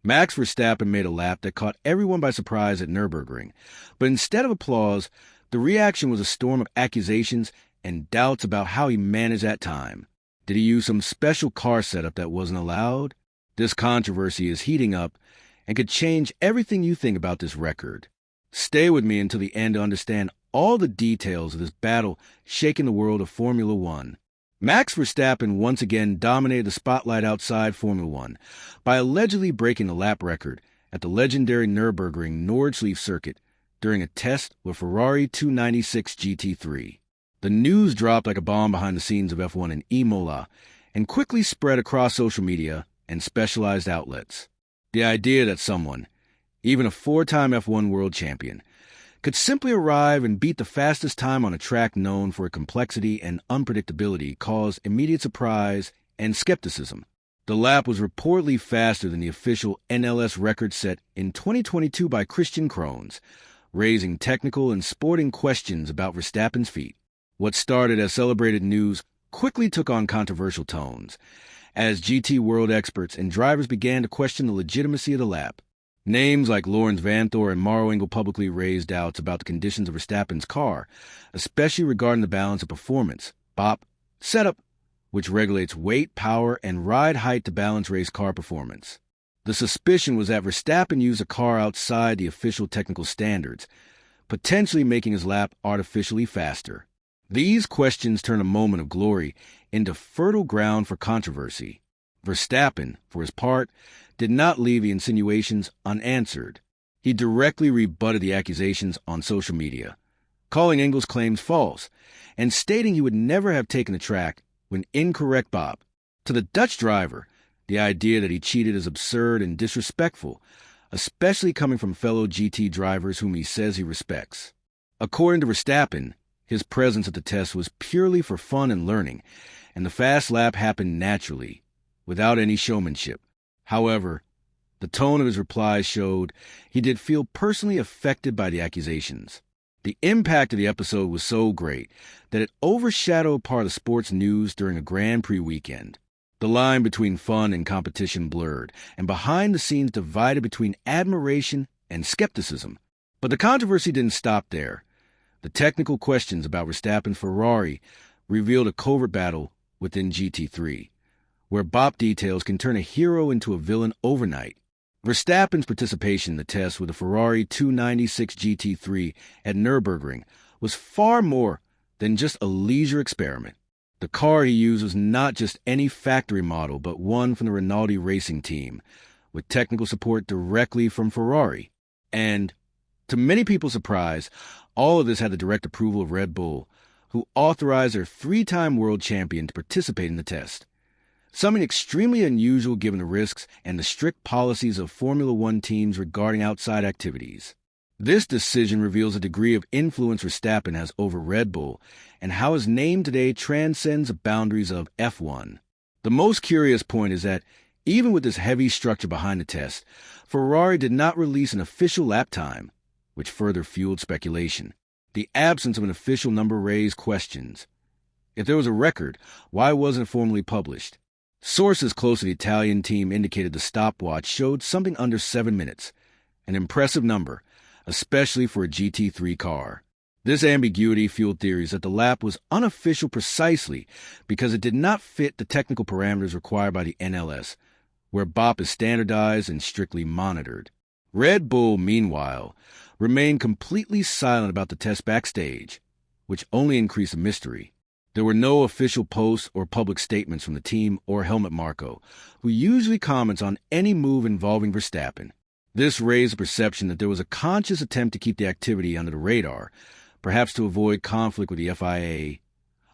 Max Verstappen made a lap that caught everyone by surprise at Nürburgring, but instead of applause, the reaction was a storm of accusations and doubts about how he managed that time. Did he use some special car setup that wasn't allowed? This controversy is heating up and could change everything you think about this record. Stay with me until the end to understand all the details of this battle shaking the world of Formula One. Max Verstappen once again dominated the spotlight outside Formula One by allegedly breaking the lap record at the legendary Nürburgring Nordschleife circuit during a test with Ferrari 296 GT3. The news dropped like a bomb behind the scenes of F1 in Imola and quickly spread across social media and specialized outlets. The idea that someone, even a four-time F1 world champion, could simply arrive and beat the fastest time on a track known for its complexity and unpredictability caused immediate surprise and skepticism. The lap was reportedly faster than the official NLS record set in 2022 by Christian Krones, raising technical and sporting questions about Verstappen's feat. What started as celebrated news quickly took on controversial tones, as GT world experts and drivers began to question the legitimacy of the lap. Names like Laurens Vanthoor and Maro Engel publicly raised doubts about the conditions of Verstappen's car, especially regarding the balance of performance, BOP, setup, which regulates weight, power, and ride height to balance race car performance. The suspicion was that Verstappen used a car outside the official technical standards, potentially making his lap artificially faster. These questions turn a moment of glory into fertile ground for controversy. Verstappen, for his part, did not leave the insinuations unanswered. He directly rebutted the accusations on social media, calling Engel's claims false and stating he would never have taken the track when incorrect BOP. To the Dutch driver, the idea that he cheated is absurd and disrespectful, especially coming from fellow GT drivers whom he says he respects. According to Verstappen, his presence at the test was purely for fun and learning, and the fast lap happened naturally, without any showmanship. However, the tone of his replies showed he did feel personally affected by the accusations. The impact of the episode was so great that it overshadowed part of sports news during a Grand Prix weekend. The line between fun and competition blurred, and behind the scenes divided between admiration and skepticism. But the controversy didn't stop there. The technical questions about Verstappen's Ferrari revealed a covert battle within GT3, where BOP details can turn a hero into a villain overnight. Verstappen's participation in the test with the Ferrari 296 GT3 at Nürburgring was far more than just a leisure experiment. The car he used was not just any factory model, but one from the Rinaldi racing team, with technical support directly from Ferrari. And, to many people's surprise, all of this had the direct approval of Red Bull, who authorized their three-time world champion to participate in the test. Something extremely unusual given the risks and the strict policies of Formula One teams regarding outside activities. This decision reveals a degree of influence Verstappen has over Red Bull and how his name today transcends the boundaries of F1. The most curious point is that, even with this heavy structure behind the test, Ferrari did not release an official lap time, which further fueled speculation. The absence of an official number raised questions. If there was a record, why wasn't it formally published? Sources close to the Italian team indicated the stopwatch showed something under 7 minutes, an impressive number, especially for a GT3 car. This ambiguity fueled theories that the lap was unofficial precisely because it did not fit the technical parameters required by the NLS, where BOP is standardized and strictly monitored. Red Bull, meanwhile, remained completely silent about the test backstage, which only increased the mystery. There were no official posts or public statements from the team or Helmut Marko, who usually comments on any move involving Verstappen. This raised the perception that there was a conscious attempt to keep the activity under the radar, perhaps to avoid conflict with the FIA,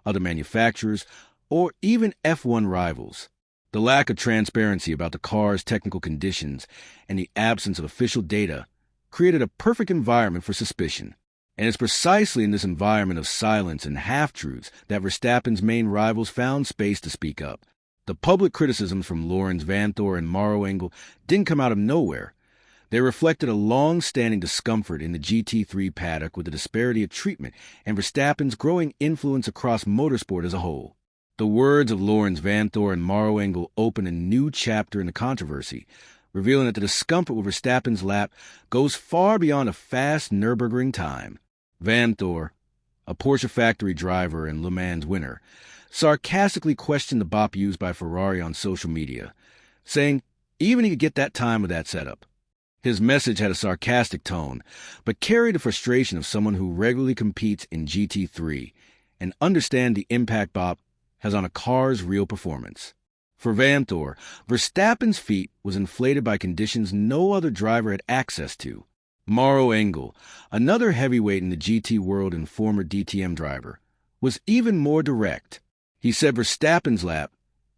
other manufacturers, or even F1 rivals. The lack of transparency about the car's technical conditions and the absence of official data created a perfect environment for suspicion. And it's precisely in this environment of silence and half-truths that Verstappen's main rivals found space to speak up. The public criticisms from Laurens Vanthoor and Maro Engel didn't come out of nowhere. They reflected a long-standing discomfort in the GT3 paddock with the disparity of treatment and Verstappen's growing influence across motorsport as a whole. The words of Laurens Vanthoor and Maro Engel open a new chapter in the controversy, revealing that the discomfort with Verstappen's lap goes far beyond a fast Nürburgring time. Vanthor, a Porsche factory driver and Le Mans winner, sarcastically questioned the bop used by Ferrari on social media, saying even he could get that time with that setup. His message had a sarcastic tone, but carried the frustration of someone who regularly competes in GT3 and understands the impact bop has on a car's real performance. For Vanthor, Verstappen's feat was inflated by conditions no other driver had access to. Mauro Engel, another heavyweight in the GT world and former DTM driver, was even more direct. He said Verstappen's lap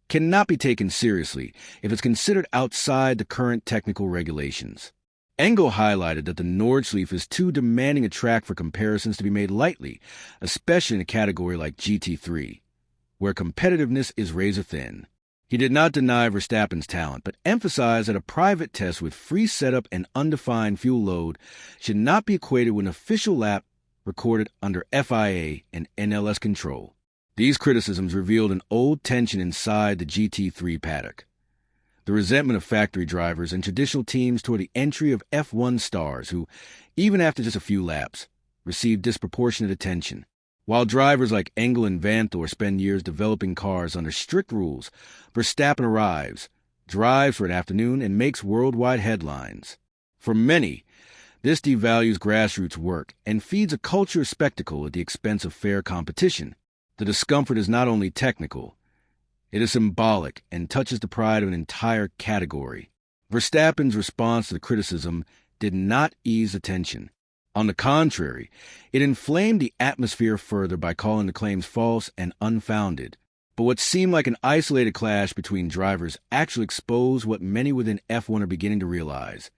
cannot be taken seriously if it's considered outside the current technical regulations. Engel highlighted that the Nordschleife is too demanding a track for comparisons to be made lightly, especially in a category like GT3, where competitiveness is razor-thin. He did not deny Verstappen's talent, but emphasized that a private test with free setup and undefined fuel load should not be equated with an official lap recorded under FIA and NLS control. These criticisms revealed an old tension inside the GT3 paddock. The resentment of factory drivers and traditional teams toward the entry of F1 stars who, even after just a few laps, receive disproportionate attention. While drivers like Engel and Vanthor spend years developing cars under strict rules, Verstappen arrives, drives for an afternoon, and makes worldwide headlines. For many, this devalues grassroots work and feeds a culture of spectacle at the expense of fair competition. The discomfort is not only technical, it is symbolic and touches the pride of an entire category. Verstappen's response to the criticism did not ease the tension. On the contrary, it inflamed the atmosphere further by calling the claims false and unfounded. But what seemed like an isolated clash between drivers actually exposed what many within F1 are beginning to realize.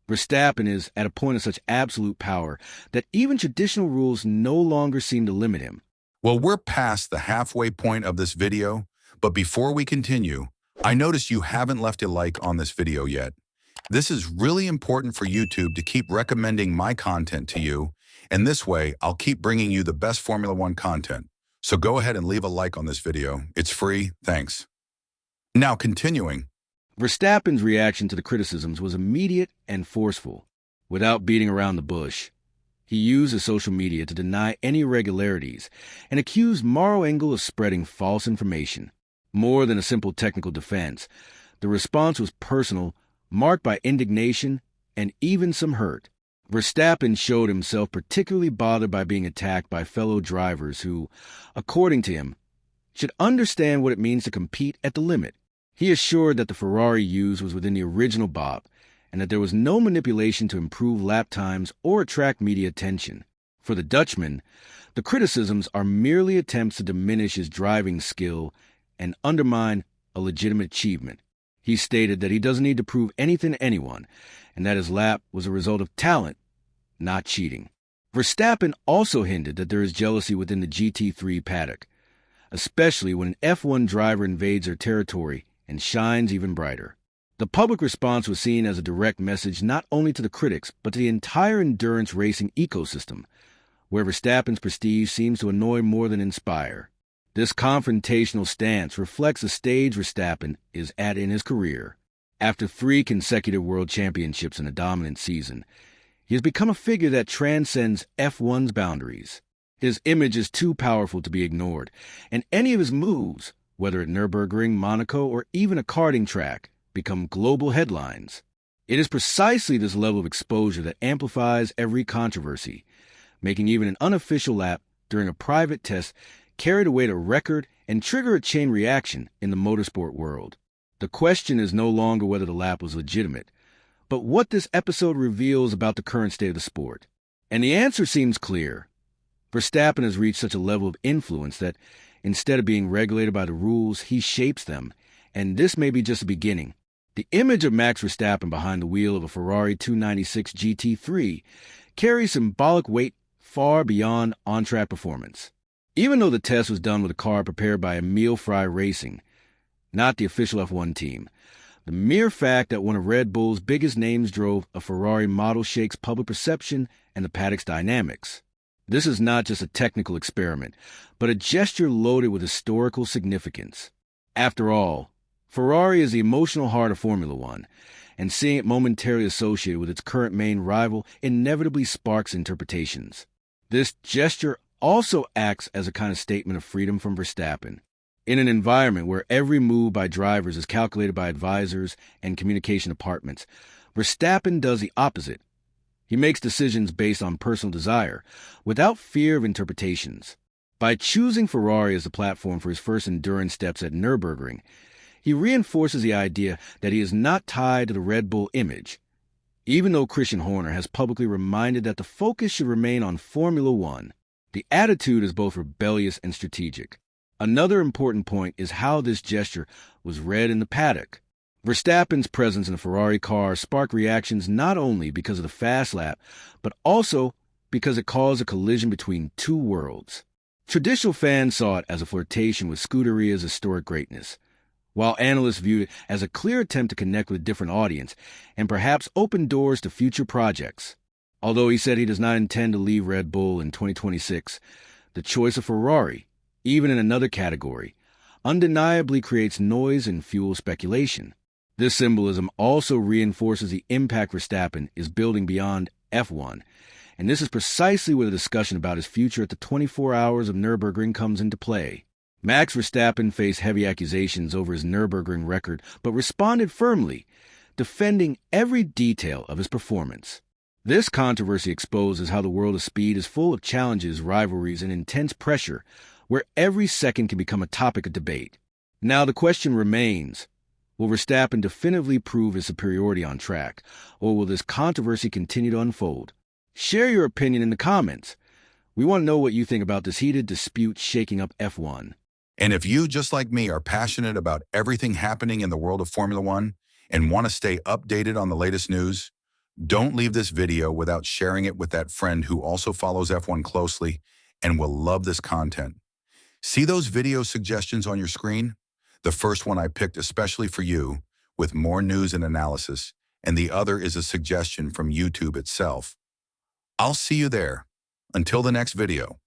Verstappen is at a point of such absolute power that even traditional rules no longer seem to limit him. Well, we're past the halfway point of this video, but before we continue, I noticed you haven't left a like on this video yet. This is really important for YouTube to keep recommending my content to you, and this way I'll keep bringing you the best Formula One content. So go ahead and leave a like on this video. It's free, thanks. Now continuing. Verstappen's reaction to the criticisms was immediate and forceful. Without beating around the bush, he used his social media to deny any irregularities and accused Mauro Engel of spreading false information. More than a simple technical defense, the response was personal, marked by indignation and even some hurt. Verstappen showed himself particularly bothered by being attacked by fellow drivers who, according to him, should understand what it means to compete at the limit. He assured that the Ferrari used was within the original bop and that there was no manipulation to improve lap times or attract media attention. For the Dutchman, the criticisms are merely attempts to diminish his driving skill and undermine a legitimate achievement. He stated that he doesn't need to prove anything to anyone, and that his lap was a result of talent, not cheating. Verstappen also hinted that there is jealousy within the GT3 paddock, especially when an F1 driver invades their territory and shines even brighter. The public response was seen as a direct message not only to the critics, but to the entire endurance racing ecosystem, where Verstappen's prestige seems to annoy more than inspire. This confrontational stance reflects the stage Verstappen is at in his career. After 3 consecutive world championships in a dominant season, he has become a figure that transcends F1's boundaries. His image is too powerful to be ignored, and any of his moves, whether at Nürburgring, Monaco, or even a karting track, become global headlines. It is precisely this level of exposure that amplifies every controversy, making even an unofficial lap during a private test carry the weight of record and trigger a chain reaction in the motorsport world. The question is no longer whether the lap was legitimate, but what this episode reveals about the current state of the sport. And the answer seems clear. Verstappen has reached such a level of influence that instead of being regulated by the rules, he shapes them, and this may be just the beginning. The image of Max Verstappen behind the wheel of a Ferrari 296 GT3 carries symbolic weight far beyond on-track performance. Even though the test was done with a car prepared by Emil Frey Racing, not the official F1 team, the mere fact that one of Red Bull's biggest names drove a Ferrari model shakes public perception and the paddock's dynamics. This is not just a technical experiment, but a gesture loaded with historical significance. After all, Ferrari is the emotional heart of Formula One, and seeing it momentarily associated with its current main rival inevitably sparks interpretations. This gesture also acts as a kind of statement of freedom from Verstappen. In an environment where every move by drivers is calculated by advisors and communication departments, Verstappen does the opposite. He makes decisions based on personal desire, without fear of interpretations. By choosing Ferrari as the platform for his first endurance steps at Nürburgring, he reinforces the idea that he is not tied to the Red Bull image, even though Christian Horner has publicly reminded that the focus should remain on Formula One. The attitude is both rebellious and strategic. Another important point is how this gesture was read in the paddock. Verstappen's presence in the Ferrari car sparked reactions not only because of the fast lap, but also because it caused a collision between two worlds. Traditional fans saw it as a flirtation with Scuderia's historic greatness, while analysts viewed it as a clear attempt to connect with a different audience and perhaps open doors to future projects. Although he said he does not intend to leave Red Bull in 2026, the choice of Ferrari, even in another category, undeniably creates noise and fuels speculation. This symbolism also reinforces the impact Verstappen is building beyond F1, and this is precisely where the discussion about his future at the 24 Hours of Nürburgring comes into play. Max Verstappen faced heavy accusations over his Nürburgring record, but responded firmly, defending every detail of his performance. This controversy exposes how the world of speed is full of challenges, rivalries, and intense pressure, where every second can become a topic of debate. Now the question remains, will Verstappen definitively prove his superiority on track, or will this controversy continue to unfold? Share your opinion in the comments. We want to know what you think about this heated dispute shaking up F1. And if you, just like me, are passionate about everything happening in the world of Formula One and want to stay updated on the latest news, don't leave this video without sharing it with that friend who also follows F1 closely and will love this content. See those video suggestions on your screen? The first one I picked especially for you, with more news and analysis, and the other is a suggestion from YouTube itself. I'll see you there. Until the next video.